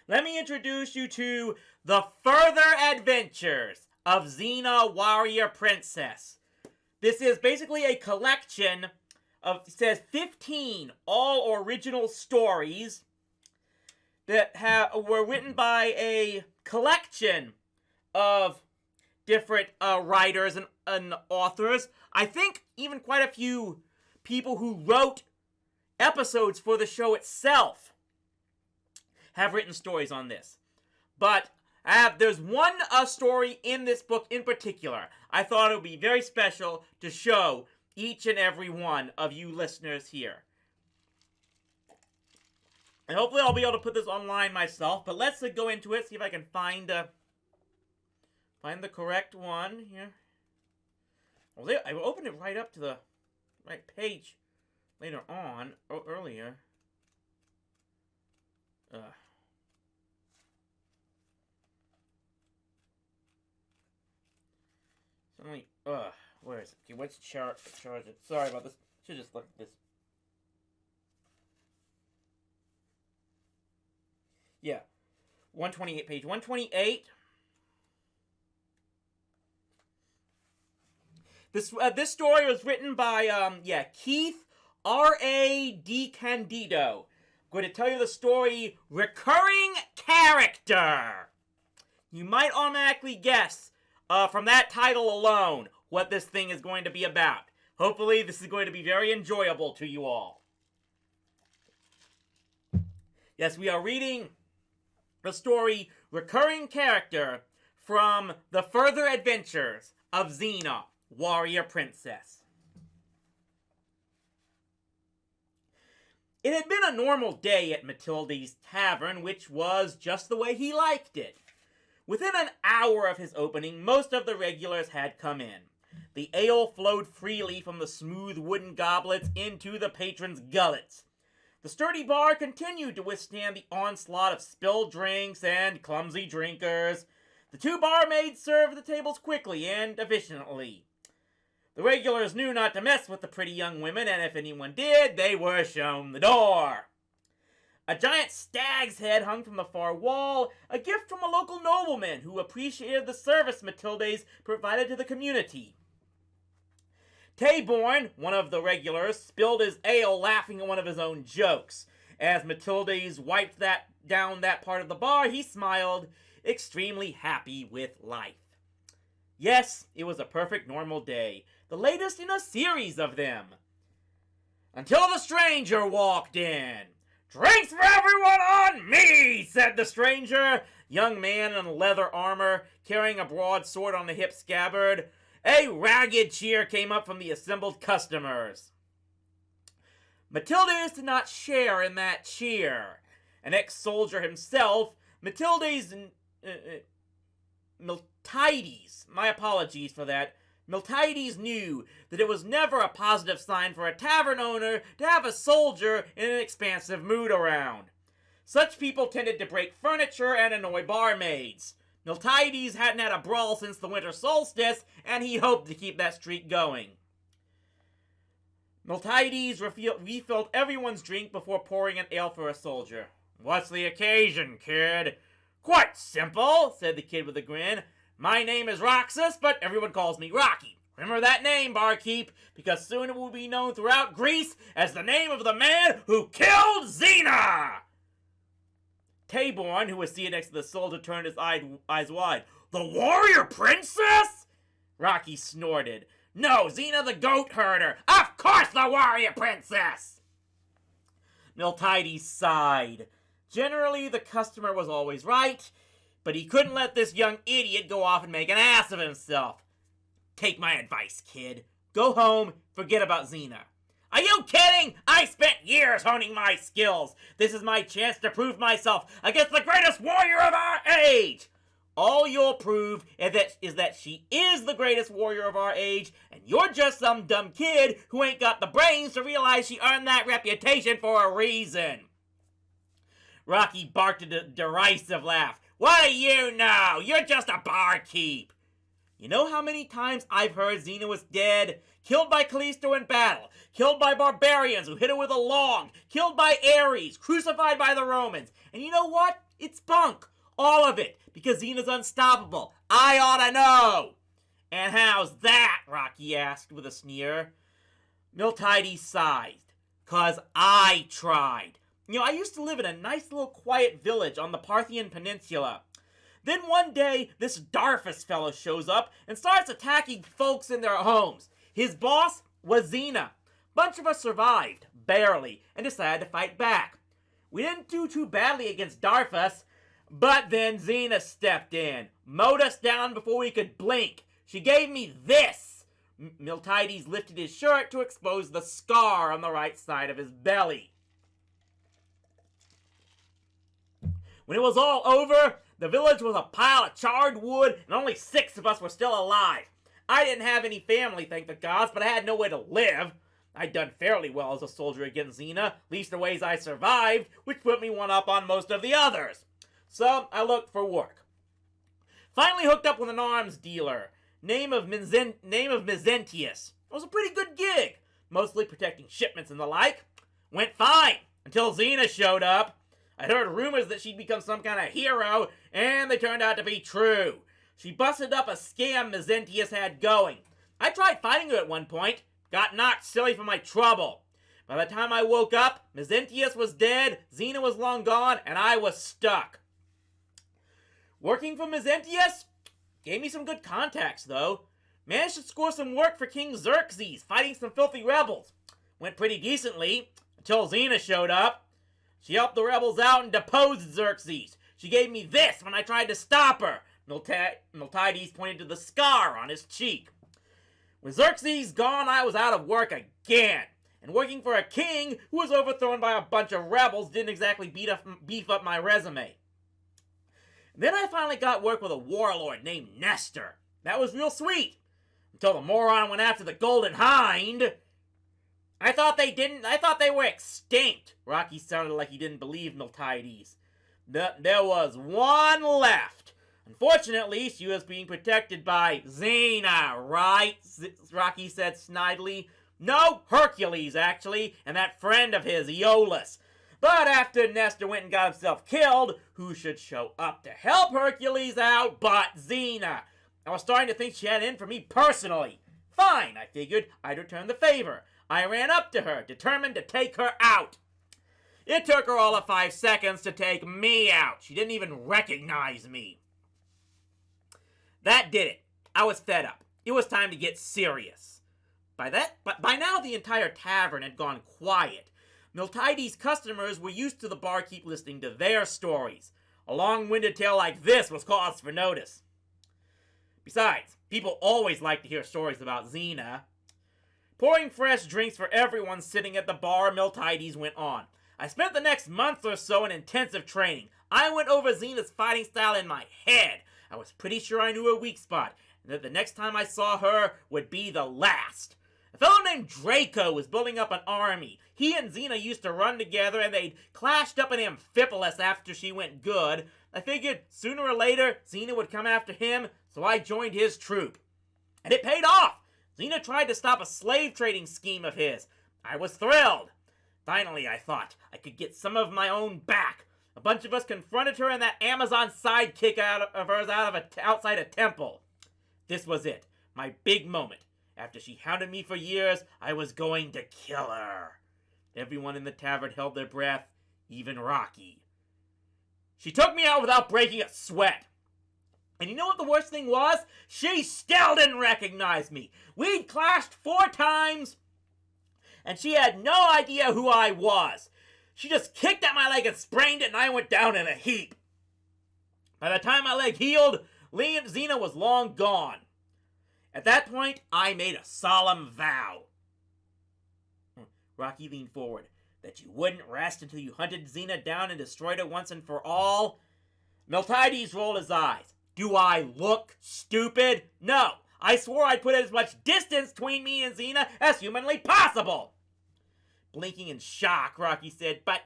let me introduce you to The Further Adventures of Xena, Warrior Princess. This is basically a collection of, it says 15 all original stories that were written by a collection of different writers and authors. I think even quite a few people who wrote episodes for the show itself have written stories on this. But there's one story in this book in particular I thought it would be very special to show each and every one of you listeners here. And hopefully I'll be able to put this online myself, but let's go into it, see if I can find the correct one here. Well, I opened it right up to the right page later on, earlier. Suddenly, where is it? Okay, what's charge it? Sorry about this. Should just look at this. Yeah, 128, page 128. This story was written by Keith R.A. DiCandido. I'm going to tell you the story, Recurring Character. You might automatically guess from that title alone what this thing is going to be about. Hopefully this is going to be very enjoyable to you all. Yes, we are reading the story Recurring Character from The Further Adventures of Xena, Warrior Princess. It had been a normal day at Matilda's tavern, which was just the way he liked it. Within an hour of his opening, most of the regulars had come in. The ale flowed freely from the smooth wooden goblets into the patrons' gullets. The sturdy bar continued to withstand the onslaught of spilled drinks and clumsy drinkers. The two barmaids served the tables quickly and efficiently. The regulars knew not to mess with the pretty young women, and if anyone did, they were shown the door. A giant stag's head hung from the far wall, a gift from a local nobleman who appreciated the service Matilda's provided to the community. Taborn, one of the regulars, spilled his ale laughing at one of his own jokes. As Matilda's wiped down that part of the bar, he smiled, extremely happy with life. Yes, it was a perfect normal day, the latest in a series of them. Until the stranger walked in. "Drinks for everyone on me," said the stranger, young man in leather armor, carrying a broadsword on the hip scabbard. A ragged cheer came up from the assembled customers. Matilda's did not share in that cheer. An ex-soldier himself, Miltiades, my apologies for that, Miltiades knew that it was never a positive sign for a tavern owner to have a soldier in an expansive mood around. Such people tended to break furniture and annoy barmaids. Miltiades hadn't had a brawl since the winter solstice, and he hoped to keep that streak going. Miltiades refilled everyone's drink before pouring an ale for a soldier. "What's the occasion, kid?" "Quite simple," said the kid with a grin. "My name is Roxas, but everyone calls me Rocky. Remember that name, barkeep, because soon it will be known throughout Greece as the name of the man who killed Xena!" Taborn, who was seated next to the soldier, turned his eyes wide. "The warrior princess?" Rocky snorted. "No, Xena the goat herder. Of course the warrior princess!" Miltiades sighed. Generally, the customer was always right, but he couldn't let this young idiot go off and make an ass of himself. "Take my advice, kid. Go home, forget about Xena." "Are you kidding? I spent years honing my skills. This is my chance to prove myself against the greatest warrior of our age." "All you'll prove is that she is the greatest warrior of our age, and you're just some dumb kid who ain't got the brains to realize she earned that reputation for a reason." Rocky barked a derisive laugh. "What do you know? You're just a barkeep." "You know how many times I've heard Xena was dead? Killed by Callisto in battle, killed by barbarians who hit her with a log, killed by Ares, crucified by the Romans. And you know what? It's bunk. All of it. Because Xena's unstoppable. I ought to know. And how's that? Rocky asked with a sneer. Miltiades sighed. 'Cause I tried. I used to live in a nice little quiet village on the Parthian Peninsula. Then one day, this Darfus fellow shows up and starts attacking folks in their homes. His boss was Xena. Bunch of us survived, barely, and decided to fight back. We didn't do too badly against Darfus, but then Xena stepped in, mowed us down before we could blink. She gave me this. Miltiades lifted his shirt to expose the scar on the right side of his belly. When it was all over, the village was a pile of charred wood, and only 6 of us were still alive. I didn't have any family, thank the gods, but I had nowhere to live. I'd done fairly well as a soldier against Xena, least the ways I survived, which put me one up on most of the others. So I looked for work. Finally hooked up with an arms dealer, name of Mezentius. It was a pretty good gig, mostly protecting shipments and the like. Went fine, until Xena showed up. I'd heard rumors that she'd become some kind of hero, and they turned out to be true. She busted up a scam Mezentius had going. I tried fighting her at one point, got knocked silly for my trouble. By the time I woke up, Mezentius was dead, Xena was long gone, and I was stuck. Working for Mezentius gave me some good contacts, though. Managed to score some work for King Xerxes, fighting some filthy rebels. Went pretty decently, until Xena showed up. She helped the rebels out and deposed Xerxes. She gave me this when I tried to stop her. Miltiades pointed to the scar on his cheek. With Xerxes gone, I was out of work again. And working for a king who was overthrown by a bunch of rebels didn't exactly beef up my resume. Then I finally got work with a warlord named Nestor. That was real sweet. Until the moron went after the Golden Hind. I thought they were extinct. Rocky sounded like he didn't believe Miltiades. There was one left. Unfortunately, she was being protected by Xena, right? Rocky said snidely. No, Hercules, actually, and that friend of his, Iolaus. But after Nestor went and got himself killed, who should show up to help Hercules out but Xena? I was starting to think she had it in for me personally. Fine, I figured. I'd return the favor. I ran up to her, determined to take her out. It took her all of 5 seconds to take me out. She didn't even recognize me. That did it. I was fed up. It was time to get serious. By now the entire tavern had gone quiet. Miltiades' customers were used to the barkeep listening to their stories. A long-winded tale like this was cause for notice. Besides, people always like to hear stories about Xena. Pouring fresh drinks for everyone sitting at the bar, Miltiades went on. I spent the next month or so in intensive training. I went over Xena's fighting style in my head. I was pretty sure I knew her weak spot, and that the next time I saw her would be the last. A fellow named Draco was building up an army. He and Xena used to run together, and they'd clashed up in Amphipolis after she went good. I figured sooner or later, Xena would come after him, so I joined his troop. And it paid off! Xena tried to stop a slave trading scheme of his. I was thrilled. Finally, I thought, I could get some of my own back. A bunch of us confronted her and that Amazon sidekick of hers outside a temple. This was it, my big moment. After she hounded me for years, I was going to kill her. Everyone in the tavern held their breath, even Rocky. She took me out without breaking a sweat. And you know what the worst thing was? She still didn't recognize me. We'd clashed 4 times, and she had no idea who I was. She just kicked at my leg and sprained it, and I went down in a heap. By the time my leg healed, Xena was long gone. At that point, I made a solemn vow. Rocky leaned forward. That you wouldn't rest until you hunted Xena down and destroyed her once and for all? Miltiades rolled his eyes. Do I look stupid? No. I swore I'd put as much distance between me and Xena as humanly possible. Blinking in shock, Rocky said, But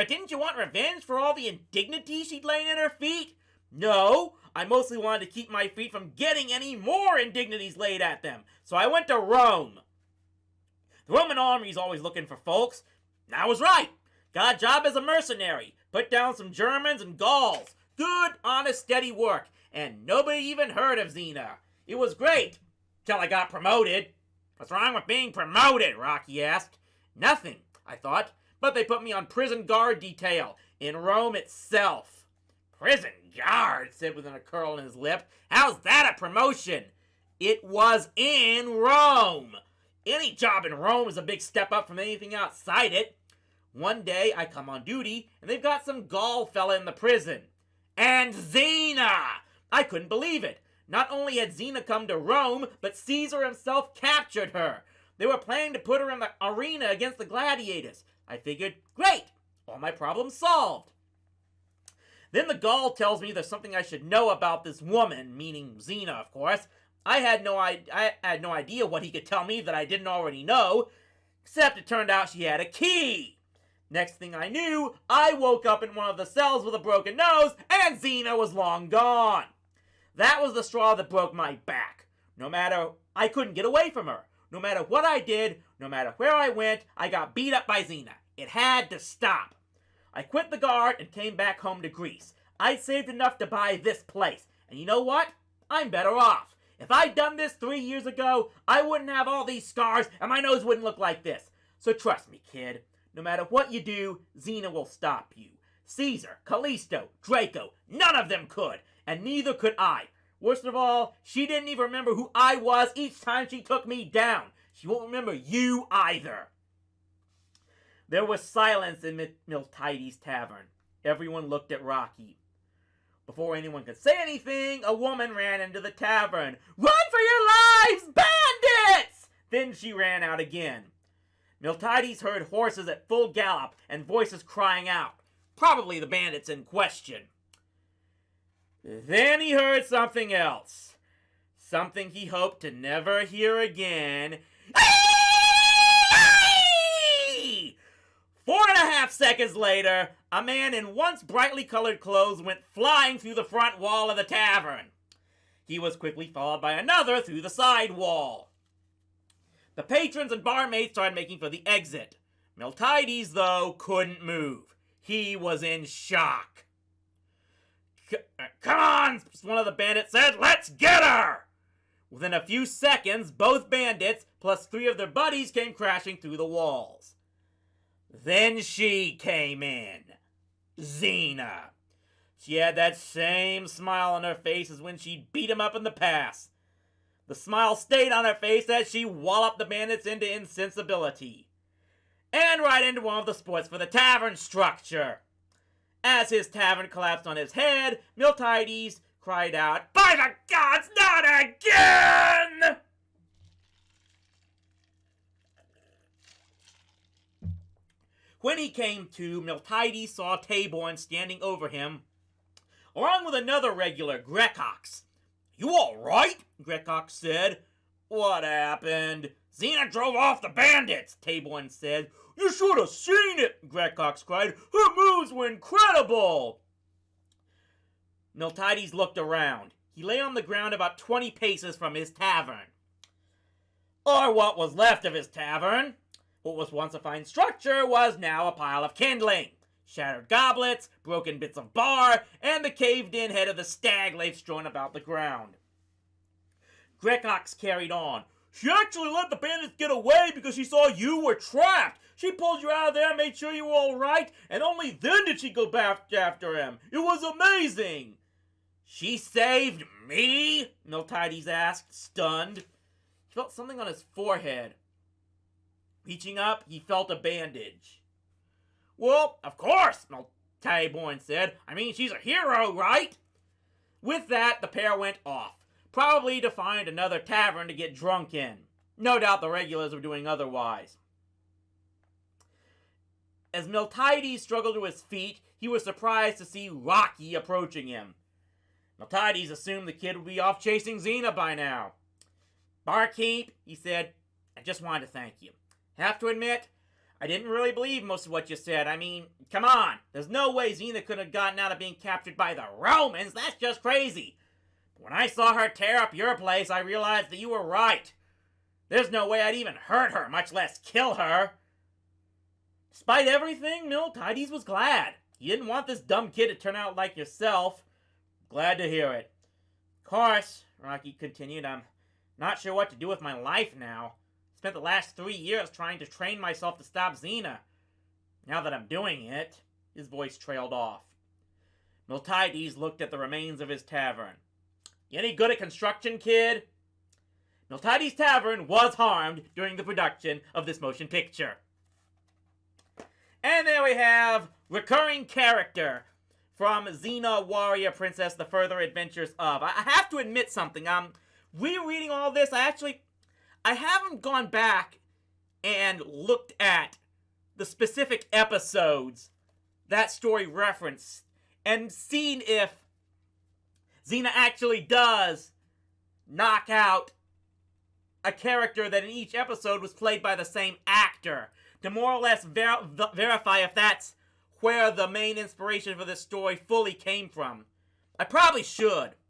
didn't you want revenge for all the indignity she'd laid at her feet? No, I mostly wanted to keep my feet from getting any more indignities laid at them, so I went to Rome. The Roman army's always looking for folks. I was right. Got a job as a mercenary. Put down some Germans and Gauls. Good, honest, steady work. And nobody even heard of Xena. It was great. Till I got promoted. What's wrong with being promoted? Rocky asked. Nothing, I thought. But they put me on prison guard detail in Rome itself. Prison guard, said within a curl in his lip. How's that a promotion? It was in Rome. Any job in Rome is a big step up from anything outside it. One day I come on duty and they've got some Gaul fella in the prison. And Xena! I couldn't believe it. Not only had Xena come to Rome, but Caesar himself captured her. They were planning to put her in the arena against the gladiators. I figured, great, all my problems solved. Then the Gaul tells me there's something I should know about this woman, meaning Xena, of course. I had no idea what he could tell me that I didn't already know, except it turned out she had a key. Next thing I knew, I woke up in one of the cells with a broken nose, and Xena was long gone. That was the straw that broke my back. I couldn't get away from her. No matter what I did, no matter where I went, I got beat up by Xena. It had to stop. I quit the guard and came back home to Greece. I'd saved enough to buy this place. And you know what? I'm better off. If I'd done this 3 years ago, I wouldn't have all these scars and my nose wouldn't look like this. So trust me, kid. No matter what you do, Xena will stop you. Caesar, Callisto, Draco, none of them could. And neither could I. Worst of all, she didn't even remember who I was each time she took me down. She won't remember you either. There was silence in Miltiades' tavern. Everyone looked at Rocky. Before anyone could say anything, a woman ran into the tavern. Run for your lives, bandits! Then she ran out again. Miltiades heard horses at full gallop and voices crying out. Probably the bandits in question. Then he heard something else. Something he hoped to never hear again. 4.5 seconds later, a man in once brightly colored clothes went flying through the front wall of the tavern. He was quickly followed by another through the side wall. The patrons and barmaids started making for the exit. Miltiades, though, couldn't move. He was in shock. Come on, one of the bandits said. Let's get her! Within a few seconds, both bandits, plus 3 of their buddies, came crashing through the walls. Then she came in. Xena. She had that same smile on her face as when she beat him up in the past. The smile stayed on her face as she walloped the bandits into insensibility. And right into one of the supports for the tavern structure. As his tavern collapsed on his head, Miltiades cried out, By the gods, not again! When he came to, Miltiades saw Taborn standing over him, along with another regular, Grecox. You all right? Grecox said. What happened? Xena drove off the bandits, Taborn said. You should have seen it, Grecox cried. Her moves were incredible. Miltiades looked around. He lay on the ground about 20 paces from his tavern. Or what was left of his tavern. What was once a fine structure was now a pile of kindling. Shattered goblets, broken bits of bar, and the caved-in head of the stag lay strewn about the ground. Grecox carried on. She actually let the bandits get away because she saw you were trapped. She pulled you out of there, made sure you were all right, and only then did she go back after him. It was amazing. She saved me? Miltiades asked, stunned. He felt something on his forehead. Reaching up, he felt a bandage. Well, of course, Taborn said. I mean, she's a hero, right? With that, the pair went off, probably to find another tavern to get drunk in. No doubt the regulars were doing otherwise. As Miltiades struggled to his feet, he was surprised to see Rocky approaching him. Miltiades assumed the kid would be off chasing Xena by now. Barkeep, he said, I just wanted to thank you. Have to admit, I didn't really believe most of what you said. I mean, come on. There's no way Xena could have gotten out of being captured by the Romans. That's just crazy. But when I saw her tear up your place, I realized that you were right. There's no way I'd even hurt her, much less kill her. Despite everything, Miltiades was glad. You didn't want this dumb kid to turn out like yourself. Glad to hear it. Of course, Rocky continued, I'm not sure what to do with my life now. Spent the last 3 years trying to train myself to stop Xena. Now that I'm doing it, his voice trailed off. Miltiades looked at the remains of his tavern. You any good at construction, kid? Miltiades' tavern was harmed during the production of this motion picture. And there we have recurring character from Xena Warrior Princess, The Further Adventures of. I have to admit something. Rereading all this, I haven't gone back and looked at the specific episodes that story referenced and seen if Xena actually does knock out a character that in each episode was played by the same actor to more or less verify if that's where the main inspiration for this story fully came from. I probably should.